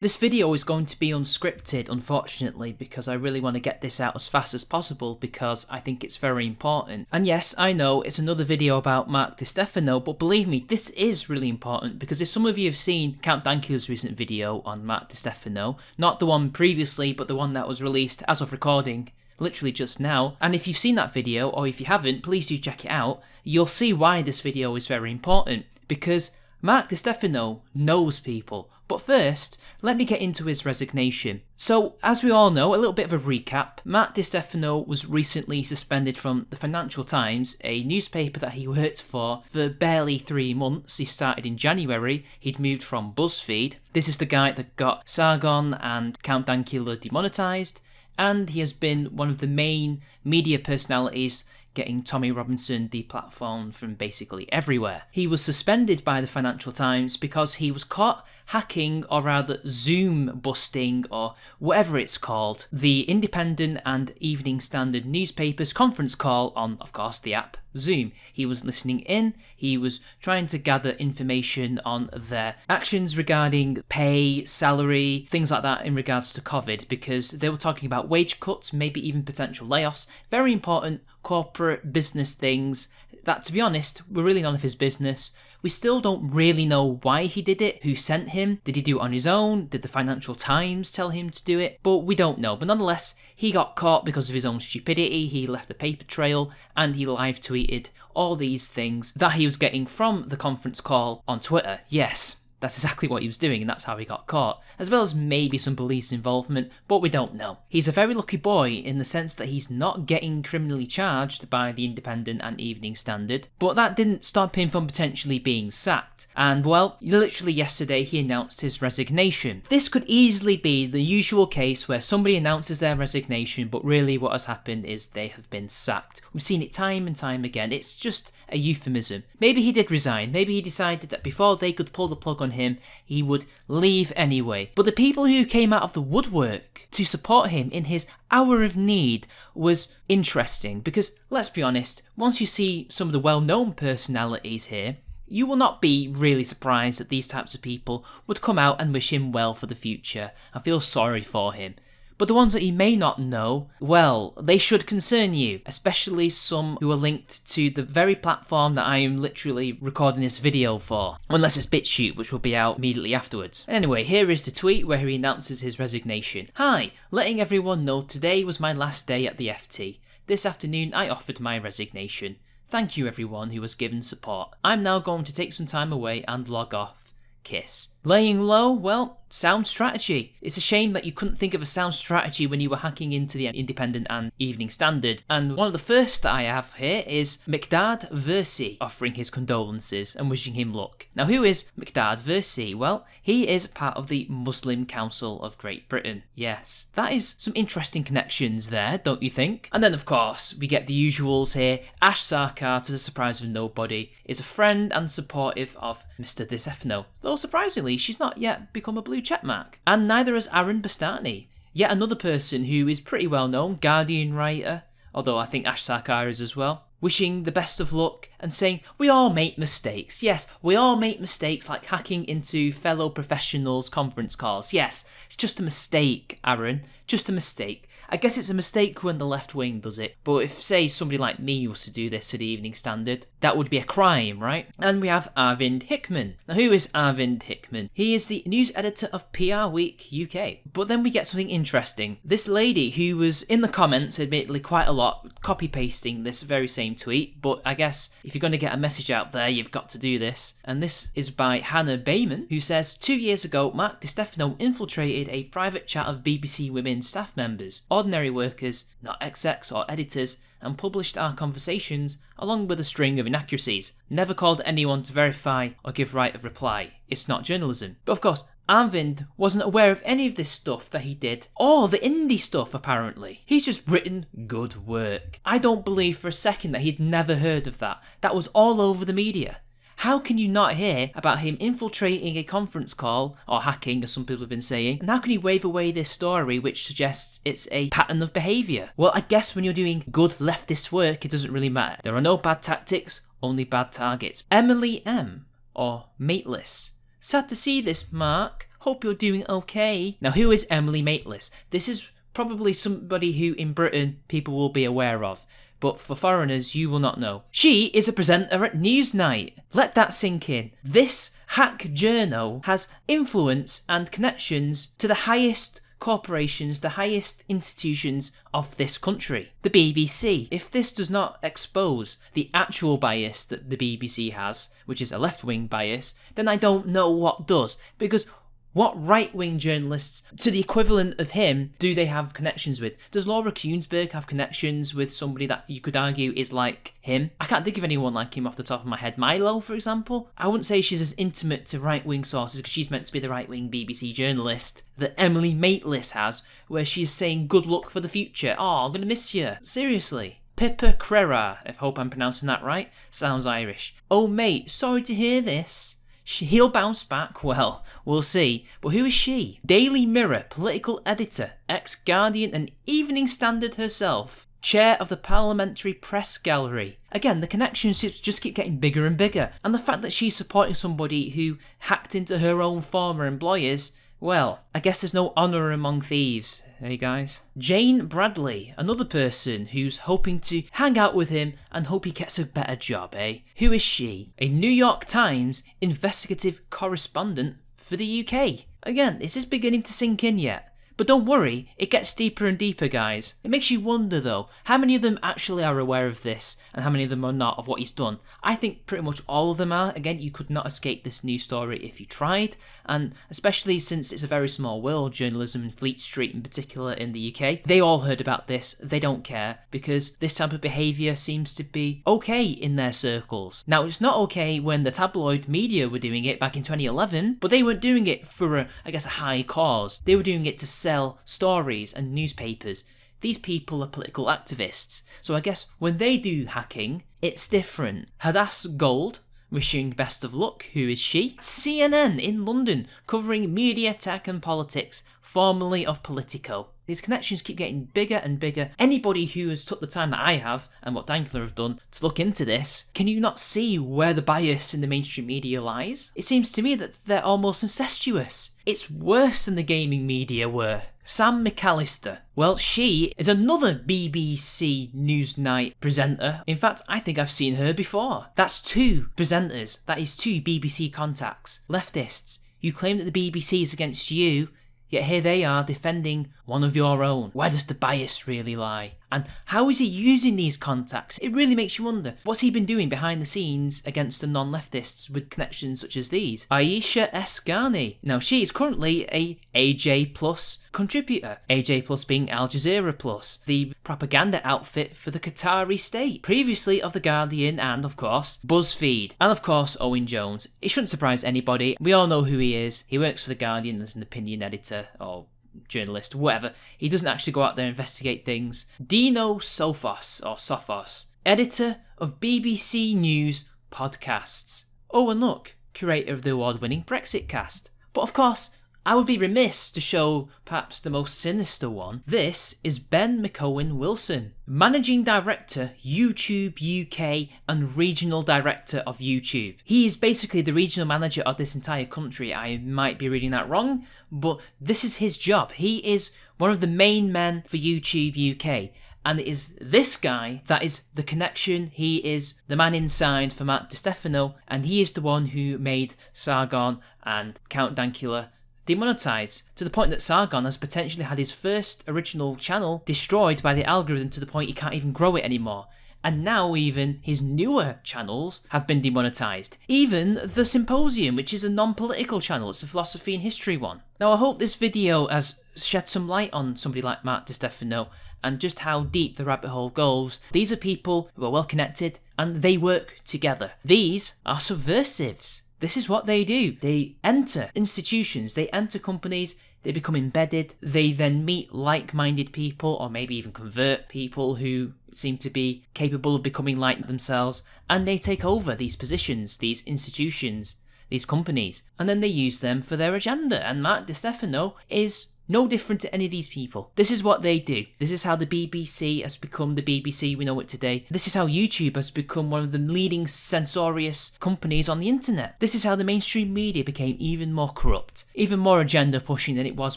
This video is going to be unscripted, unfortunately, because I really want to get this out as fast as possible because I think it's very important. And yes, I know it's another video about Mark Stefano, but believe me, this is really important because if some of you have seen Count Dankula's recent video on Mark Stefano, not the one previously, but the one that was released as of recording, literally just now, and if you've seen that video, or if you haven't, please do check it out, you'll see why this video is very important, because Mark Stefano knows people. But first, let me get into his resignation. So, as we all know, a little bit of a recap, Mark Stefano was recently suspended from the Financial Times, a newspaper that he worked for barely 3 months. He started in January, he'd moved from BuzzFeed. This is the guy that got Sargon and Count Dankula demonetised, and he has been one of the main media personalities getting Tommy Robinson deplatformed from basically everywhere. He was suspended by the Financial Times because he was caught hacking, or rather Zoom busting, or whatever it's called, the Independent and Evening Standard newspapers conference call on, of course, the app Zoom. He was listening in, he was trying to gather information on their actions regarding pay, salary, things like that in regards to COVID, because they were talking about wage cuts, maybe even potential layoffs, very important corporate business things that, to be honest, were really none of his business. We still don't really know why he did it, who sent him, did he do it on his own, did the Financial Times tell him to do it, but we don't know. But nonetheless, he got caught because of his own stupidity, he left a paper trail, and he live tweeted all these things that he was getting from the conference call on Twitter. Yes, that's exactly what he was doing, and that's how he got caught, as well as maybe some police involvement, but we don't know. He's a very lucky boy in the sense that he's not getting criminally charged by the Independent and Evening Standard, but that didn't stop him from potentially being sacked. And well, literally yesterday he announced his resignation. This could easily be the usual case where somebody announces their resignation, but really what has happened is they have been sacked. We've seen it time and time again. It's just a euphemism. Maybe he did resign. Maybe he decided that before they could pull the plug on him, he would leave anyway. But the people who came out of the woodwork to support him in his hour of need was interesting, because let's be honest, once you see some of the well-known personalities here, you will not be really surprised that these types of people would come out and wish him well for the future and feel sorry for him. But the ones that you may not know, well, they should concern you, especially some who are linked to the very platform that I am literally recording this video for. Unless it's BitChute, which will be out immediately afterwards. Anyway, here is the tweet where he announces his resignation. Hi, letting everyone know today was my last day at the FT. This afternoon I offered my resignation. Thank you everyone who has given support. I'm now going to take some time away and log off. Kiss. Laying low? Well, sound strategy. It's a shame that you couldn't think of a sound strategy when you were hacking into the Independent and Evening Standard. And one of the first that I have here is Miqdad Versi offering his condolences and wishing him luck. Now, who is Miqdad Versi? Well, he is part of the Muslim Council of Great Britain. Yes, that is some interesting connections there, don't you think? And then, of course, we get the usuals here. Ash Sarkar, to the surprise of nobody, is a friend and supportive of Mr. Stefano. Though surprisingly, she's not yet become a blue checkmark. And neither has Aaron Bastani, yet another person who is pretty well known, Guardian writer, although I think Ash Sarkar is as well, wishing the best of luck and saying, we all make mistakes. Yes, we all make mistakes, like hacking into fellow professionals' conference calls. Yes, it's just a mistake, Aaron, just a mistake. I guess it's a mistake when the left wing does it, but if, say, somebody like me was to do this to the Evening Standard, that would be a crime, right? And we have Arvind Hickman. Now, who is Arvind Hickman? He is the news editor of PR Week UK. But then we get something interesting. This lady, who was in the comments, admittedly quite a lot, copy-pasting this very same tweet, but I guess if you're going to get a message out there, you've got to do this. And this is by Hannah Bayman, who says, 2 years ago, Mark Stefano infiltrated a private chat of BBC Women staff members, ordinary workers, not execs or editors, and published our conversations along with a string of inaccuracies. Never called anyone to verify or give right of reply. It's not journalism. But of course, Arvind wasn't aware of any of this stuff that he did, or the indie stuff apparently. He's just written good work. I don't believe for a second that he'd never heard of that. That was all over the media. How can you not hear about him infiltrating a conference call, or hacking as some people have been saying, and how can you wave away this story which suggests it's a pattern of behaviour? Well, I guess when you're doing good leftist work, it doesn't really matter. There are no bad tactics, only bad targets. Emily M, or Mateless. Sad to see this, Mark. Hope you're doing okay. Now, who is Emily Maitlis? This is probably somebody who in Britain people will be aware of, but for foreigners you will not know. She is a presenter at Newsnight. Let that sink in. This hack journo has influence and connections to the highest corporations, the highest institutions of this country, the BBC. If this does not expose the actual bias that the BBC has, which is a left-wing bias, then I don't know what does, because what right-wing journalists, to the equivalent of him, do they have connections with? Does Laura Kuenssberg have connections with somebody that you could argue is like him? I can't think of anyone like him off the top of my head. Milo, for example? I wouldn't say she's as intimate to right-wing sources because she's meant to be the right-wing BBC journalist that Emily Maitlis has, where she's saying good luck for the future. Oh, I'm going to miss you. Seriously. Pippa Crera, I hope I'm pronouncing that right. Sounds Irish. Oh mate, sorry to hear this. He'll bounce back, well, we'll see. But who is she? Daily Mirror political editor, ex-Guardian and Evening Standard herself, chair of the Parliamentary Press Gallery. Again, the connections just keep getting bigger and bigger, and the fact that she's supporting somebody who hacked into her own former employers, well, I guess there's no honour among thieves, hey guys? Jane Bradley, another person who's hoping to hang out with him and hope he gets a better job, eh? Who is she? A New York Times investigative correspondent for the UK. Again, is this beginning to sink in yet? But don't worry, it gets deeper and deeper, guys. It makes you wonder, though, how many of them actually are aware of this, and how many of them are not, of what he's done. I think pretty much all of them are. Again, you could not escape this news story if you tried, and especially since it's a very small world, journalism in Fleet Street in particular in the UK, they all heard about this, they don't care, because this type of behaviour seems to be okay in their circles. Now, it's not okay when the tabloid media were doing it back in 2011, but they weren't doing it for, a high cause. They were doing it to sell stories and newspapers. These people are political activists, so I guess when they do hacking, it's different. Hadass Gold, wishing best of luck. Who is she? CNN in London, covering media, tech and politics, formerly of Politico. These connections keep getting bigger and bigger. Anybody who has took the time that I have, and what Dankler have done, to look into this, can you not see where the bias in the mainstream media lies? It seems to me that they're almost incestuous. It's worse than the gaming media were. Sam McAllister. Well, she is another BBC Newsnight presenter. In fact, I think I've seen her before. That's two presenters. That is two BBC contacts. Leftists. You claim that the BBC is against you, yet here they are defending one of your own. Where does the bias really lie? And how is he using these contacts? It really makes you wonder. What's he been doing behind the scenes against the non-leftists with connections such as these? Aisha Esghani. Now, she is currently a AJ Plus contributor. AJ Plus being Al Jazeera Plus, the propaganda outfit for the Qatari state. Previously of The Guardian and, of course, BuzzFeed. And, of course, Owen Jones. It shouldn't surprise anybody. We all know who he is. He works for The Guardian as an opinion editor, or journalist, whatever. He doesn't actually go out there and investigate things. Dino Sophos, editor of BBC News podcasts. Oh, and look, curator of the award-winning Brexit cast. But of course, I would be remiss to show perhaps the most sinister one. This is Ben McOwen Wilson, Managing Director, YouTube UK and Regional Director of YouTube. He is basically the regional manager of this entire country. I might be reading that wrong, but this is his job. He is one of the main men for YouTube UK. And it is this guy that is the connection. He is the man inside for Matt DiStefano, and he is the one who made Sargon and Count Dankula demonetized, to the point that Sargon has potentially had his first original channel destroyed by the algorithm to the point he can't even grow it anymore. And now even his newer channels have been demonetized. Even The Symposium, which is a non-political channel, it's a philosophy and history one. Now I hope this video has shed some light on somebody like Matt DiStefano and just how deep the rabbit hole goes. These are people who are well connected and they work together. These are subversives. This is what they do. They enter institutions, they enter companies, they become embedded, they then meet like-minded people or maybe even convert people who seem to be capable of becoming like themselves, and they take over these positions, these institutions, these companies, and then they use them for their agenda. And Matt DiStefano is No different to any of these people. This is what they do. This is how the BBC has become the BBC we know it today. This is how YouTube has become one of the leading censorious companies on the internet. This is how the mainstream media became even more corrupt, even more agenda pushing than it was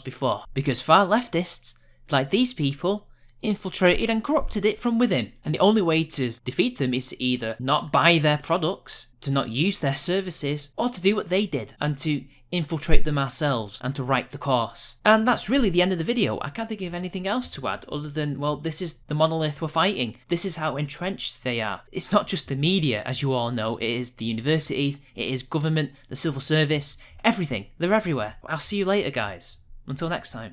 before. Because far leftists, like these people, infiltrated and corrupted it from within. And the only way to defeat them is to either not buy their products, to not use their services, or to do what they did and to infiltrate them ourselves and to right the course. And that's really the end of the video. I can't think of anything else to add other than, well, this is the monolith we're fighting. This is how entrenched they are. It's not just the media, as you all know, it is the universities, it is government, the civil service, everything. They're everywhere. I'll see you later, guys. Until next time.